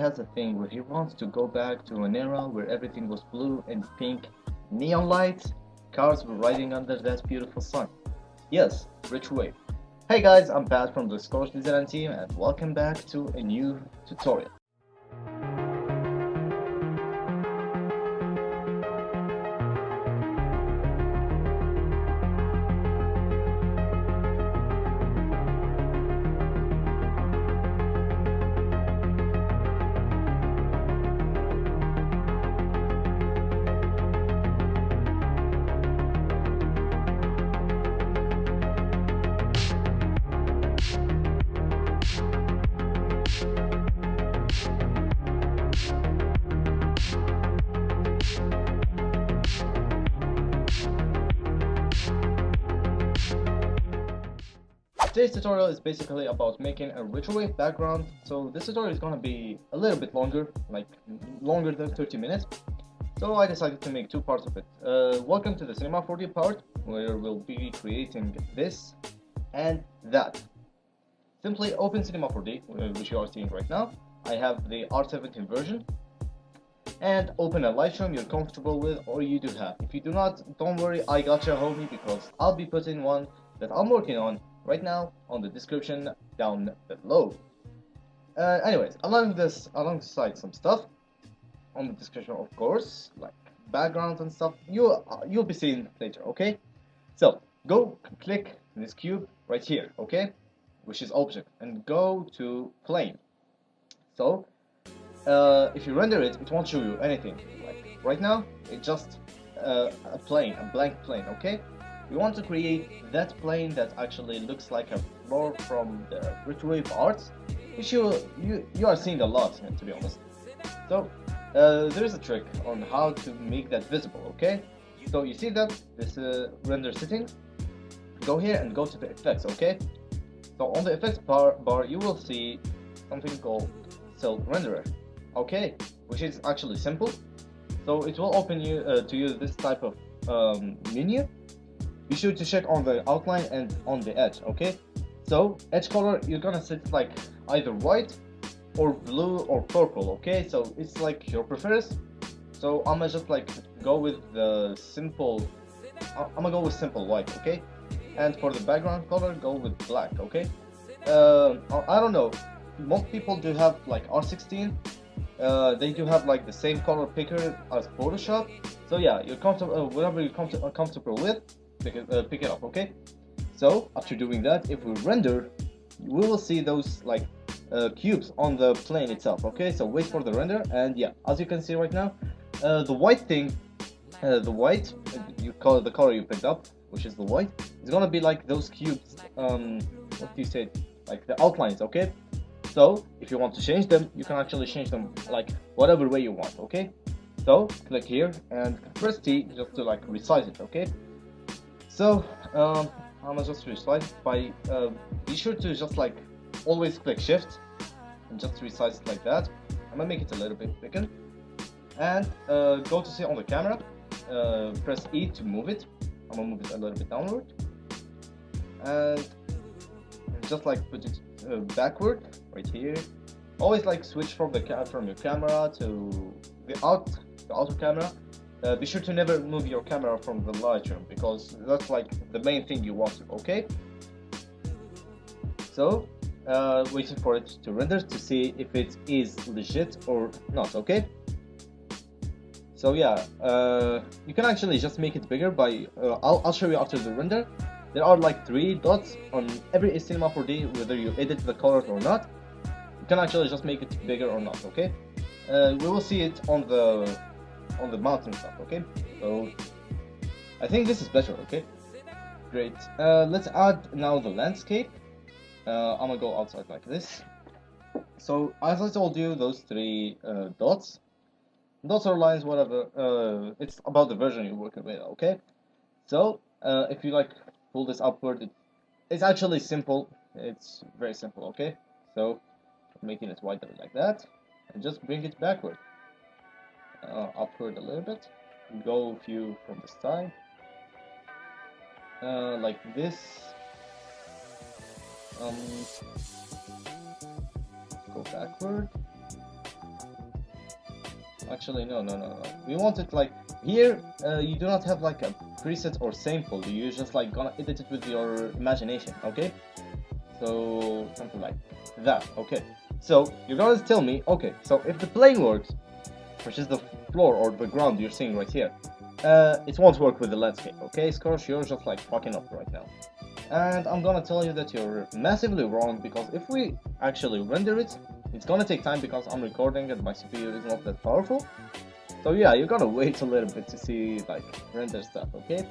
has a thing where he wants to go back to an era where everything was blue and pink, neon lights, cars were riding under that beautiful sun. Yes, rich wave. Hey guys, I'm Pat from the Scorch design team and welcome back to a new tutorial. Today's tutorial is basically about making a retro wave background, so this tutorial is gonna be a little bit longer, like longer than 30 minutes. So I decided to make two parts of it. Welcome to the Cinema 4D part, where we'll be creating this and that. Simply open Cinema 4D, which you are seeing right now. I have the R17 version. And open a Lightroom you're comfortable with or you do have. If you do not, don't worry, I got you homie, because I'll be putting one that I'm working on right now on the description down below. Anyways, alongside some stuff on the description, of course, like backgrounds and stuff, you'll be seeing later, okay? So go click this cube right here, okay, which is object, and go to plane. So if you render it, it won't show you anything. Like right now, it's just a plane, a blank plane, okay? We want to create that plane that actually looks like a floor from the retrowave art, which you are seeing a lot, to be honest. So there is a trick on how to make that visible, okay? So you see that this render settings, go here and go to the effects, okay? So on the effects bar you will see something called Cell Renderer, okay, which is actually simple. So it will open you to use this type of menu. Be sure to check on the outline and on the edge, okay? So edge color, you're gonna set like either white or blue or purple, okay? So it's like your preference. So I'm gonna just like go with the simple, I'm gonna go with simple white, okay? And for the background color, go with black, okay? I don't know, most people do have like R16. They do have like the same color picker as Photoshop. So yeah, you're comfortable, whatever you're comfortable with, pick it up, okay? So after doing that, if we render, we will see those like cubes on the plane itself, okay? So wait for the render, and yeah, as you can see right now, the white thing, the white, you call it the color you picked up, which is the white, is gonna be like those cubes, what do you say, like the outlines, okay? So if you want to change them, you can actually change them like whatever way you want, okay? So click here and press T just to like resize it, okay? So I'm gonna just resize it by be sure to just like always click shift and just resize it like that. I'm gonna make it a little bit bigger, and go to see on the camera, press E to move it. I'm gonna move it a little bit downward, and just like put it backward right here. Always like switch from your camera to the outer camera. Be sure to never move your camera from the Lightroom, because that's like the main thing you want to, okay? So waiting for it to render to see if it is legit or not, okay? So yeah, you can actually just make it bigger by I'll show you after the render. There are like 3 dots on every Cinema 4D, whether you edit the colors or not. You can actually just make it bigger or not, okay? We will see it on the mountain stuff, okay? So I think this is better, okay? Great. Let's add now the landscape. I'm gonna go outside like this. So as I told you, those 3 dots or lines, whatever, it's about the version you're working with, okay? So if you like pull this upward, it's actually simple. It's very simple, okay? So making it wider like that, and just bring it backward, upward a little bit, go a few from the side, like this, go backward, Actually, no. We want it like here. You do not have like a preset or sample. You just like gonna edit it with your imagination. Okay. So something like that. Okay. So you're gonna tell me. Okay. So if the plane works, which is the floor or the ground you're seeing right here, it won't work with the landscape. Okay, Scorch, you're just like fucking up right now. And I'm gonna tell you that you're massively wrong, because if we actually render it, it's gonna take time because I'm recording and my CPU is not that powerful. So yeah, you're gonna wait a little bit to see like render stuff, okay?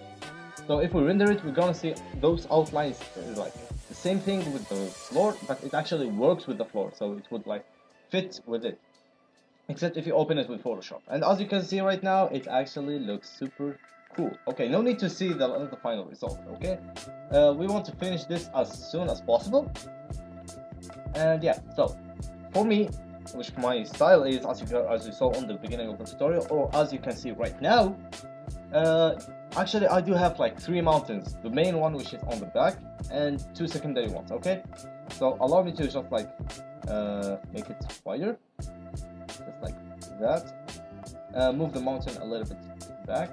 So if we render it, we're gonna see those outlines like the same thing with the floor, but it actually works with the floor, so it would like fit with it. Except if you open it with Photoshop. And as you can see right now, it actually looks super cool. Okay, no need to see the final result, okay? We want to finish this as soon as possible. And yeah, so for me, which my style is, as you saw on the beginning of the tutorial, or as you can see right now, actually I do have like 3 mountains. The main one, which is on the back, and 2 secondary ones, okay? So allow me to just like make it wider, just like that. Move the mountain a little bit back,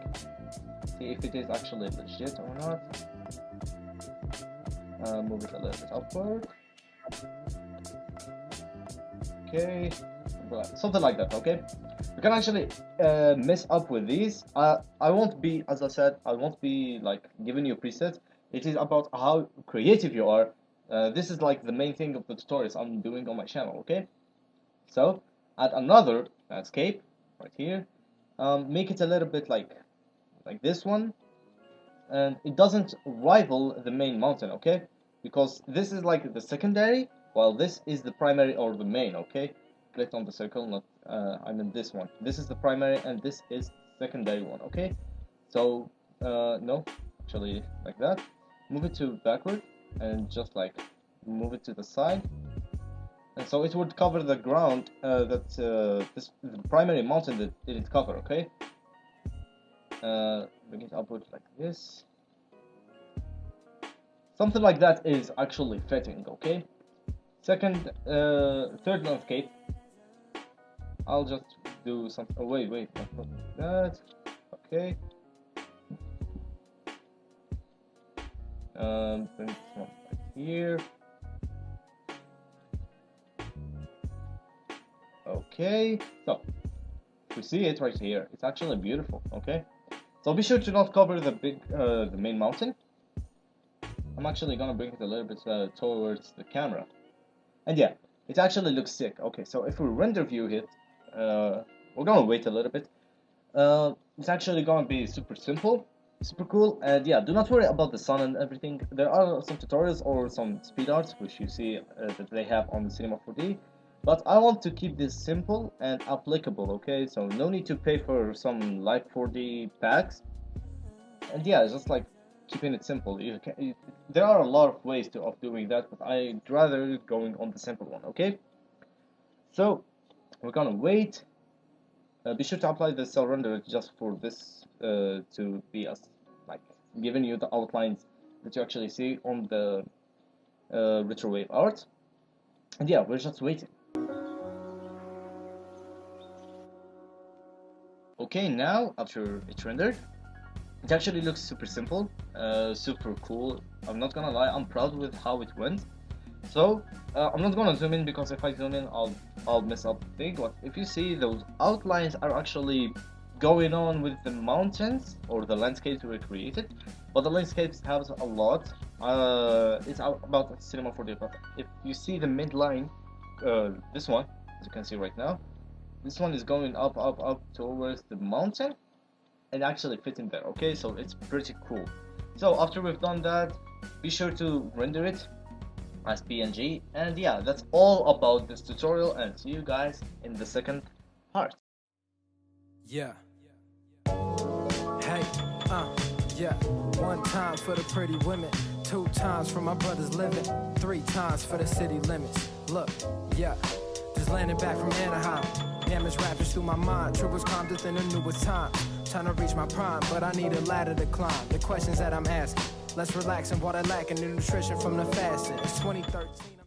see if it is actually legit or not. Move it a little bit upward. Okay, something like that. Okay, we can actually mess up with these. I won't be, as I said, I won't be like giving you presets. It is about how creative you are. This is like the main thing of the tutorials I'm doing on my channel. Okay, so add another landscape right here. Make it a little bit like this one, and it doesn't rival the main mountain. Okay, because this is like the secondary, while this is the primary or the main. Okay, click on the circle, not I mean this one. This is the primary and this is secondary one. Okay, so no, actually like that. Move it to backward and just like move it to the side, and so it would cover the ground that the primary mountain that didn't cover. Okay, bring it upward like this. Something like that is actually fitting. Okay, third landscape, I'll just do something. Oh wait, not like that. Okay. Bring this one right here. Okay, so you see it right here. It's actually beautiful. Okay, so be sure to not cover the main mountain. I'm actually gonna bring it a little bit towards the camera, and yeah, it actually looks sick. Okay, so if we render view it, we're gonna wait a little bit. It's actually gonna be super simple, super cool, and yeah, do not worry about the sun and everything. There are some tutorials or some speed arts which you see that they have on the Cinema 4D, but I want to keep this simple and applicable. Okay, so no need to pay for some live 4D packs, and yeah, just like keeping it simple. There are a lot of ways of doing that, but I'd rather going on the simple one. Okay, so we're gonna wait. Be sure to apply the cell render just for this to be as like giving you the outlines that you actually see on the retrowave art. And yeah, we're just waiting. Okay, now after it's rendered, it actually looks super simple, super cool. I'm not gonna lie, I'm proud with how it went. So I'm not gonna zoom in, because if I zoom in, I'll mess up the thing. But if you see, those outlines are actually going on with the mountains or the landscapes we created. But the landscapes have a lot. It's about Cinema 4D. But if you see the midline, this one, as you can see right now, this one is going up towards the mountain, and actually fitting there. Okay, so it's pretty cool. So after we've done that, be sure to render it as PNG, and yeah, that's all about this tutorial, and see you guys in the second part. Yeah. Hey, yeah. 1 time for the pretty women, 2 times for my brother's living, 3 times for the city limits. Look, yeah, just landing back from Anaheim. Damage rappers through my mind, troubles calmed within the newest time. Trying to reach my prime, but I need a ladder to climb. The questions that I'm asking, let's relax and what I lack in the nutrition from the fasting. It's 2013.